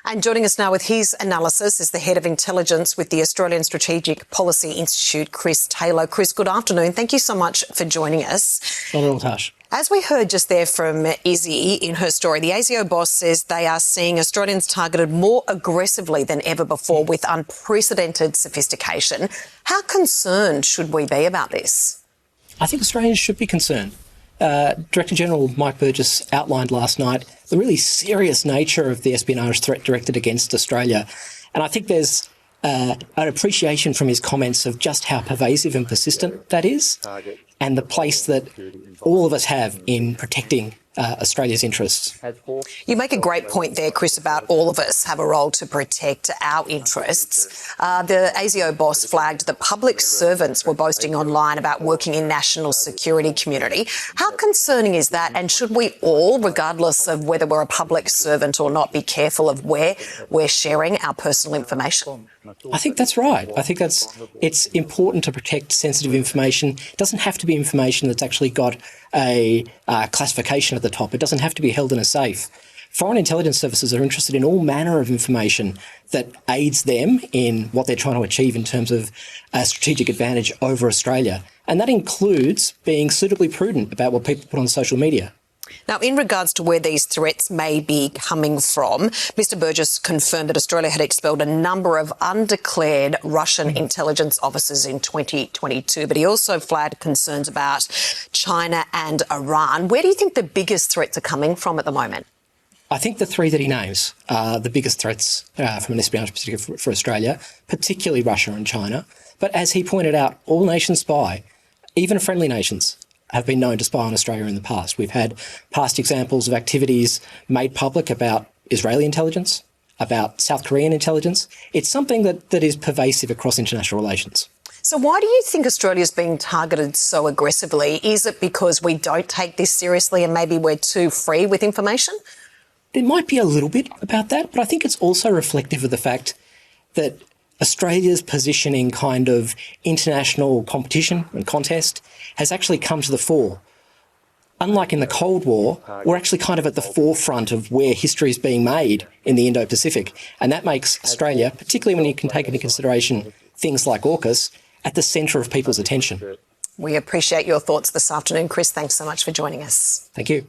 And joining us now with his analysis is the Head of Intelligence with the Australian Strategic Policy Institute, Chris Taylor. Chris, good afternoon. Thank you so much for joining us. Not at all, Tash. As we heard just there from Izzy in her story, the ASIO boss says they are seeing Australians targeted more aggressively than ever before with unprecedented sophistication. How concerned should we be about this? I think Australians should be concerned. Director General Mike Burgess outlined last night the really serious nature of the espionage threat directed against Australia. And I think there's an appreciation from his comments of just how pervasive and persistent that is, and the place that all of us have in protecting Australia's interests. You make a great point there, Chris, about all of us have a role to protect our interests. The ASIO boss flagged that public servants were boasting online about working in national security community. How concerning is that? And should we all, regardless of whether we're a public servant or not, be careful of where we're sharing our personal information? I think that's right. I think it's important to protect sensitive information. It doesn't have to be information that's actually got a classification at the top. It doesn't have to be held in a safe. Foreign intelligence services are interested in all manner of information that aids them in what they're trying to achieve in terms of a strategic advantage over Australia. And that includes being suitably prudent about what people put on social media. Now, in regards to where these threats may be coming from, Mr Burgess confirmed that Australia had expelled a number of undeclared Russian intelligence officers in 2022, but he also flagged concerns about China and Iran. Where do you think the biggest threats are coming from at the moment? I think the three that he names are the biggest threats from an espionage perspective for Australia, particularly Russia and China. But as he pointed out, all nations spy, even friendly nations, have been known to spy on Australia in the past. We've had past examples of activities made public about Israeli intelligence, about South Korean intelligence. It's something that is pervasive across international relations. So why do you think Australia's being targeted so aggressively? Is it because we don't take this seriously and maybe we're too free with information? There might be a little bit about that, but I think it's also reflective of the fact that Australia's position in kind of international competition and contest has actually come to the fore. Unlike in the Cold War, we're actually kind of at the forefront of where history is being made in the Indo-Pacific. And that makes Australia, particularly when you can take into consideration things like AUKUS, at the centre of people's attention. We appreciate your thoughts this afternoon, Chris. Thanks so much for joining us. Thank you.